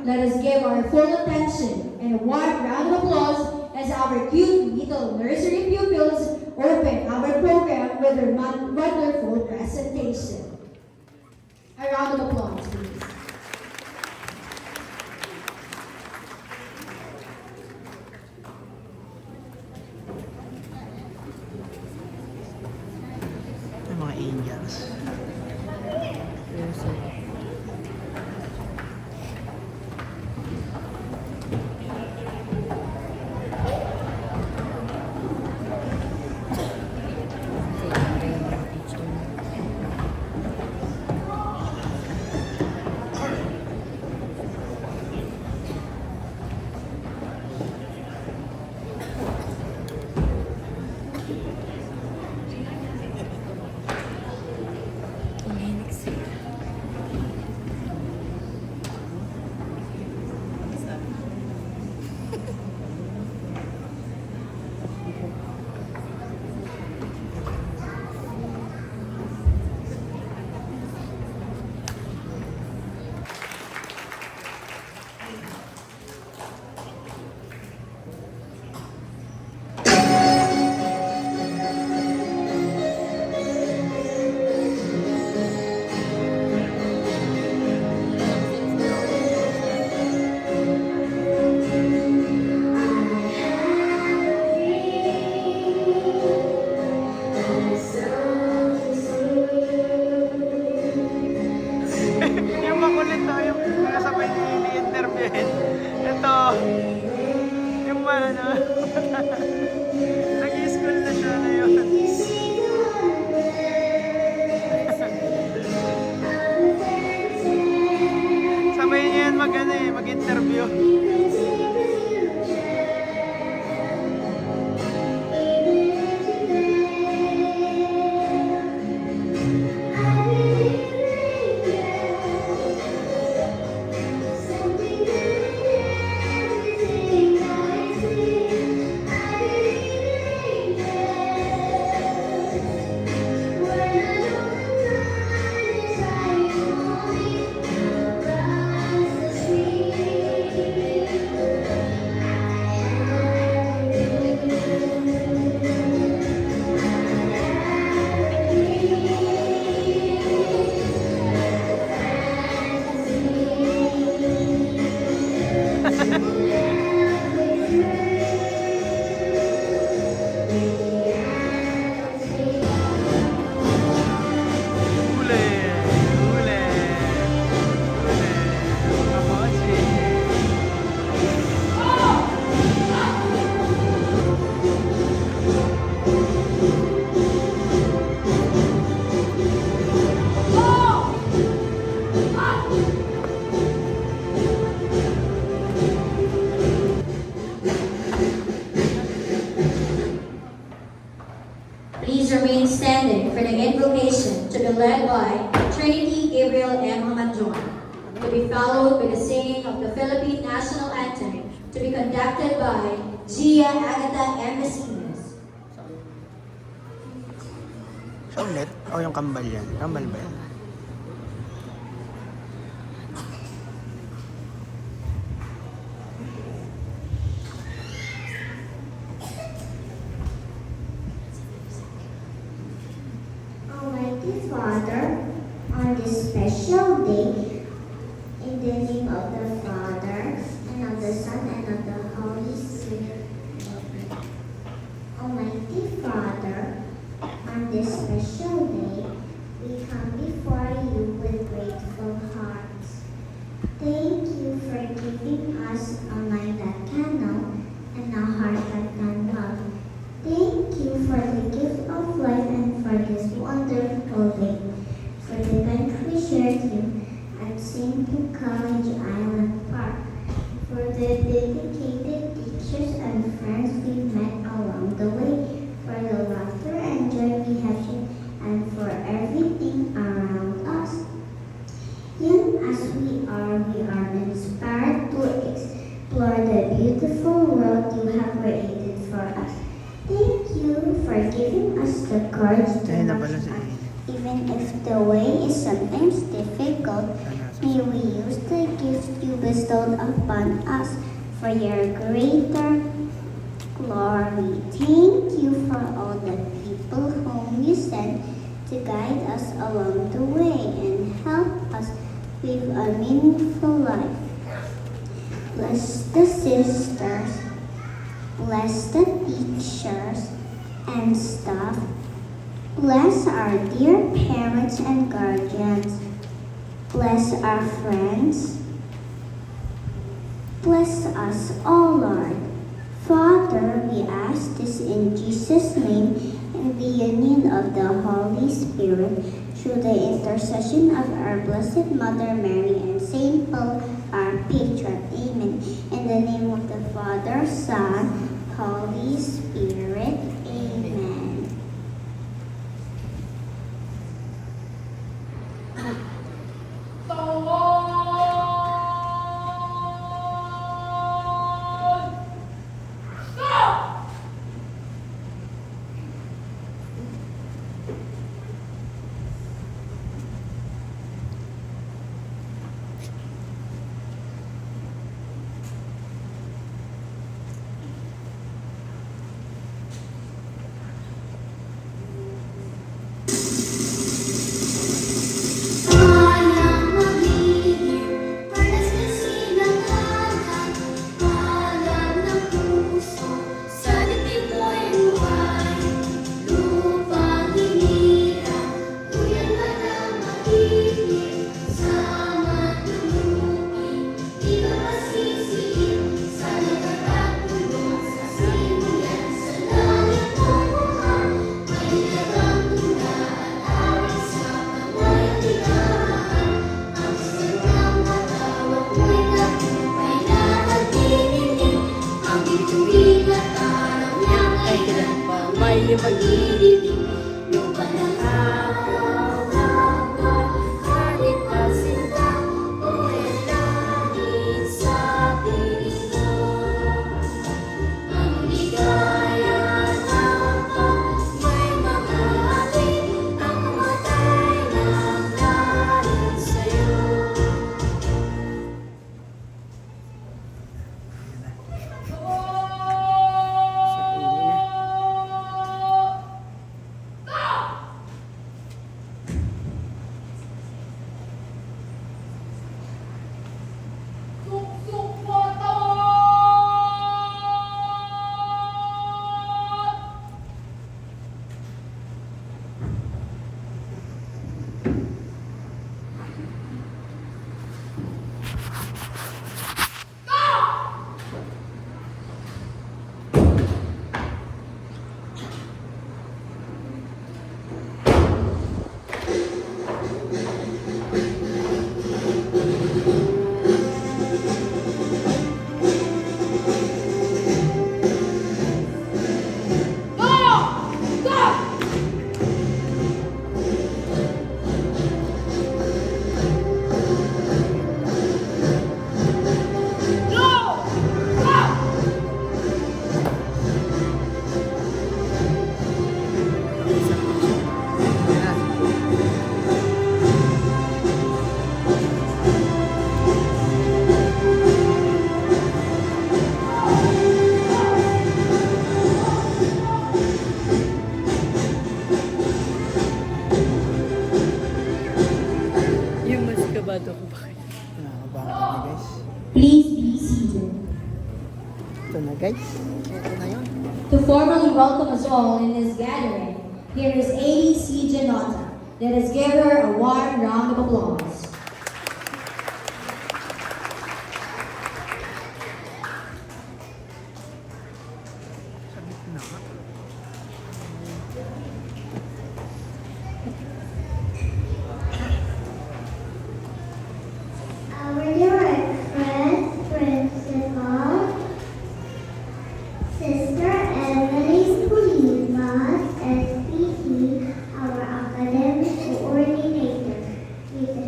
let us give our full attention and a warm round of applause as our cute little nursery pupils open our program with their wonderful presentation. A round of applause, please. Yung mga angels. Yung makulit to, yung kasabay niya yung i-interviewin. Ito, yung ano, nag-i-school na siya na yun. Sabay niya yan mag-interview. Please remain standing for the invocation to be led by Trinity Gabriel and Muhammad John, to be followed by the singing of the Philippine National Anthem, to be conducted by Gia Agatha M. Mesinas. Siya ulit? O yung kambal yan? Kambal ba yan? Almighty Father, on this special day, in the name of the Father, and of the Son, and of the Holy Spirit. Almighty Father, on this special day, we come before you with grateful hearts. Thank you for giving us a mind that can know and a heart that can love. Thank you for the gift of life and for this wonderful day, for the time we shared you at St. College Island Park, for the dedicated teachers and friends we met along the way, for the laughter and joy we have shared, and for everything around us. Young as we are inspired to explore the beautiful world you have created for us. Thank you for giving us the courage to march on. Even if the way is sometimes difficult, may we use the gifts you bestowed bestowed upon us for your greater glory. Thank you for all the people whom you sent to guide us along the way and help us live a meaningful life. Bless the sisters, bless the teachers and staff, bless our dear parents and guardians, bless our friends, bless us all, Lord. Father, we ask this in Jesus' name and the union of the Holy Spirit through the intercession of our Blessed Mother Mary and Saint Paul, our patron. Amen. In the name of the Father, Son, Holy Spirit. Amen. Nakakabahan kami guys. Please be seated. Ito na guys. Ito na yun. To formally welcome us all in this gathering, here is ADC Janota. Let us give her a warm round of applause. Sa gitna ka. Our dear friend, Principal, Sister Emily Pulimas, SPT, our academic coordinator, with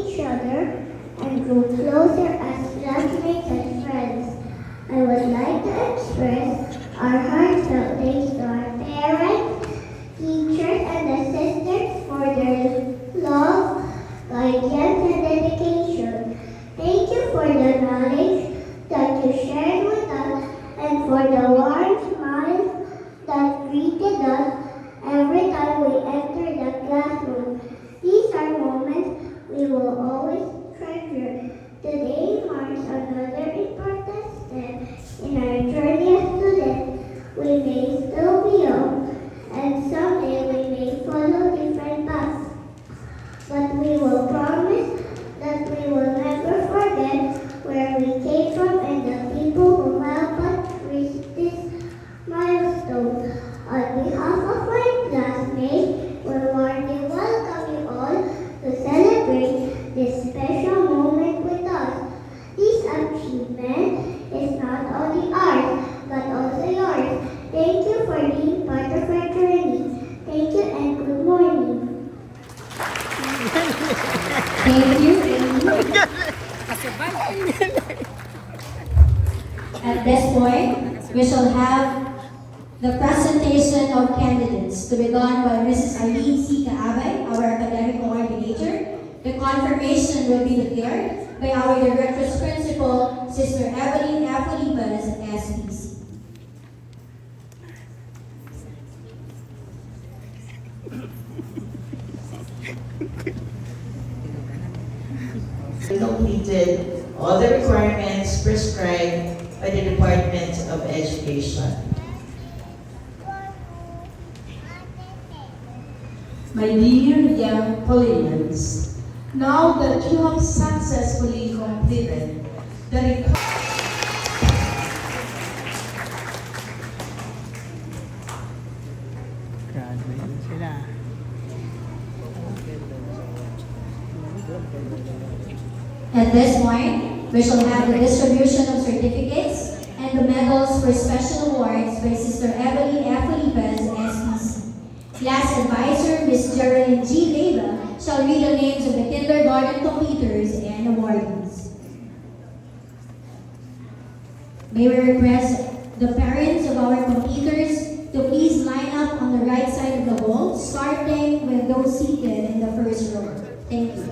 each other and grew closer as classmates and friends. I would like to express our heartfelt thanks to our parents, teachers, and assistants for their love, guidance, and dedication. Thank you for the knowledge that you shared with us and for the warm smiles that greeted us every time we entered the classroom. These are moments we will always treasure. Today marks another important step in our journey as students. We may still be young, and someday we may follow different paths. But we will promise that we will never forget where we came from and the people who helped us reach this milestone. On behalf of my classmates, we warmly welcome you all to celebrate this special moment with us. This achievement is not only ours, but also yours. Thank you for being part of our journey. Thank you and good morning. Thank you. At this point, we shall have the presentation of candidates to be done by Mrs. Eileen C. Kaabay, our academic coordinator. The confirmation will be declared by our director's principal, Sister Evelyn F. Olivas, SPC. Completed all the requirements prescribed by the Department of Education. My dear young Paulians, now that you have successfully completed the Graduate sila. At this point, we shall have the distribution of certificates and the medals for special awards by Sister Evelyn F. Olivas, SPC. Class advisor, Ms. Geraldine G. Leyva, shall read the names of the kindergarten completers and awardees. May we request the parents of our completers to please line up on the right side of the hall, starting with those seated in the first row. Thank you.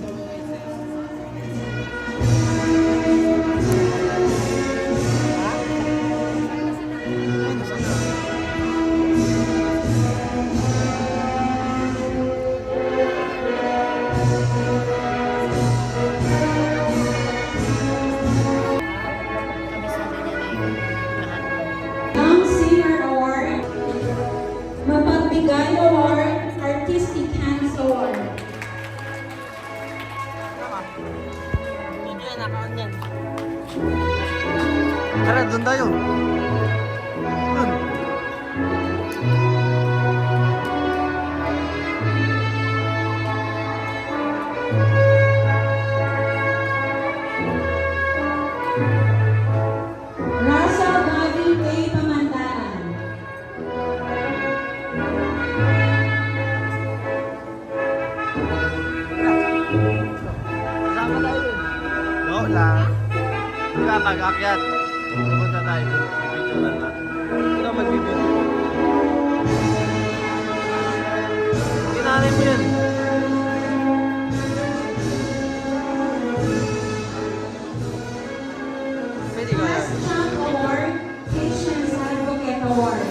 Young Singer Award, Mapagbigay Award, Artistic Hands Award. Tara, doon tayo. Doon. Russell Gavin A. Pamantaran. Kasama tayo. No lang. Hindi ka mag-akyat. Pupunta tayo. Video lang natin. Hindi na magbibideo. Kinanay mo yan. Pwede ka yan. Best Champ Award, Patience Advocate Award.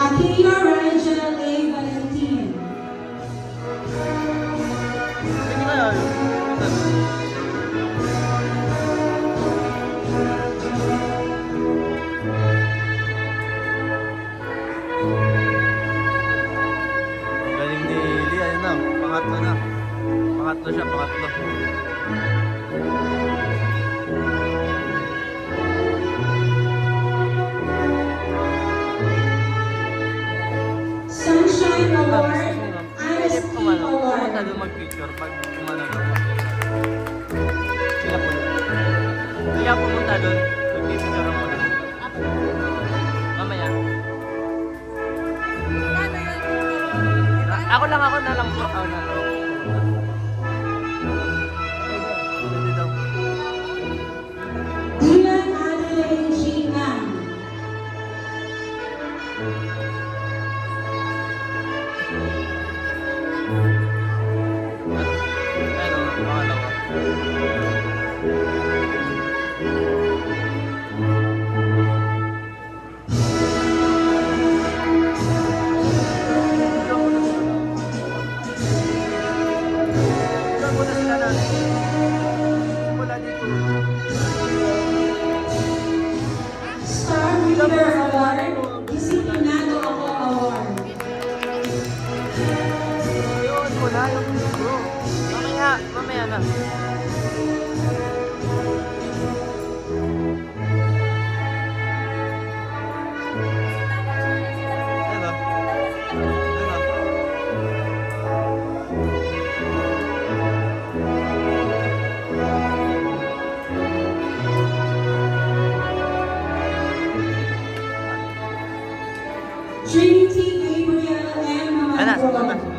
Akila Rangel A. Valentin. Galing ni Lee, ayun na, pangatlo na. Pangatlo siya, pangatlo. Sunshine Award, picture pag umano daw. Sila po. Kaya pumunta doon, magpipicture ako doon. Mamaya. Ako na lang po. Ako na lang. Pwede daw. Dylan Adelaide G. Nam. Ano, pangalawa. Diyan muna sila na. Simula dito. Star Reader Award. Disiplinado Ako Award. Yun, wala yung libro. Mamaya na. Ano? Trinity Gabriel M. Ano? Mamadron.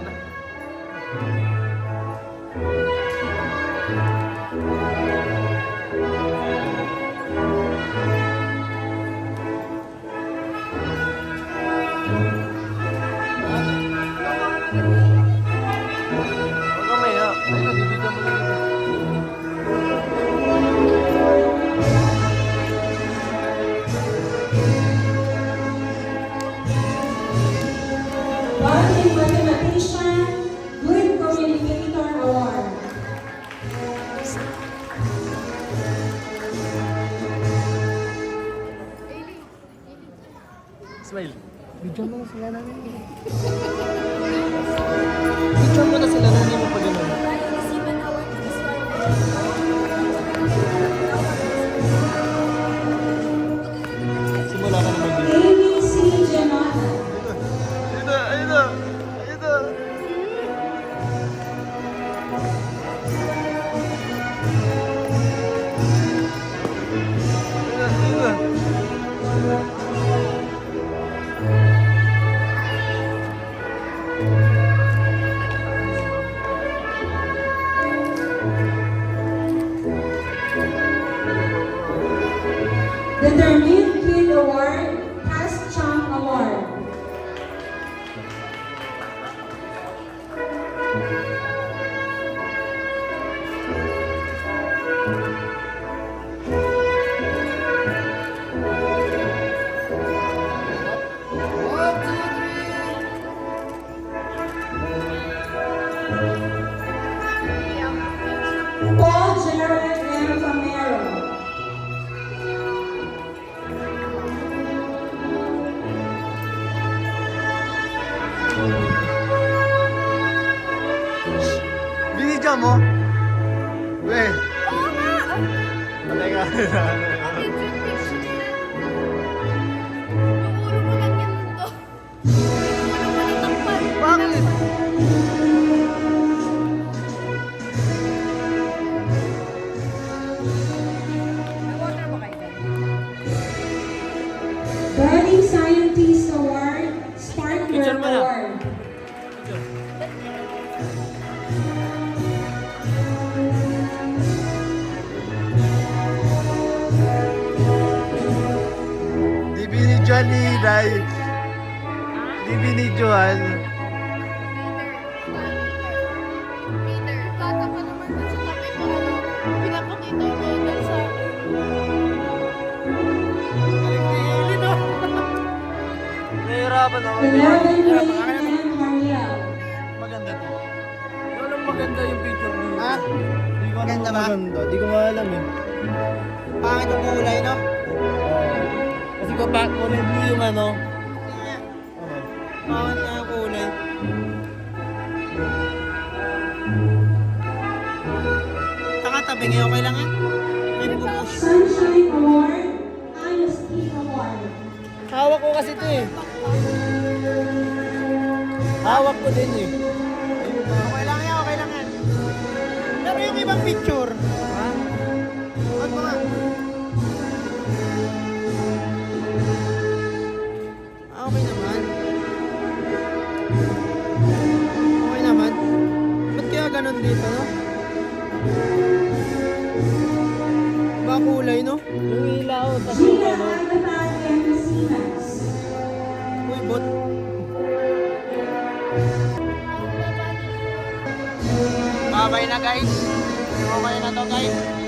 Huwag mamaya. Ay, nabibigyan mo lang ito. Budding Mathematician, Good Communicator Award. Smile. Bidyan mo na sila namin. Bidyan mo na sila namin mo pag gano'n. Simula ka naman dito. Amy C. Janata. Ayun na. Determined Kid Award, Past Champ Award. Paul Gerald M. Famero. Binidyan mo? Weh. Oo nga! Teka. Yung ulo mo lang yan to. Ulo mo nitong pan. Bakit? May water ba kayo dyan? Budding Scientist Award, Spark Picture Work mo na. Award. Di binidyan ni Day. Di binidyan. Peter, tata pa naman dun sa tabi mo. Pinapakita mo yun sa akin. Nahihirapan ako. 11 and Mariel. Maganda to. Walang maganda yung picture niyo. Ha? Di ko alam Maganda kung ba? maganda. Di ko alam eh. Pangit ang kulay, no? Kasi ko pa, kulay blue yung ano. Pangit na ang kulay. Tabi ngayon, okay lang yan? May pupush. Sunshine Award, Honesty Award. Hawak ko kasi ito eh. Hawak ko din eh. Okay lang yan, okay lang yan. picture. Ha? Huwag mo nga. Okay naman. Okay naman. Ba't kaya ganun dito, no? Ba kulay, no? Yung ilaw, tapos yung Gina ano. Agatha Pangasinas. Uy, bot. Babay na guys. Okay na to guys.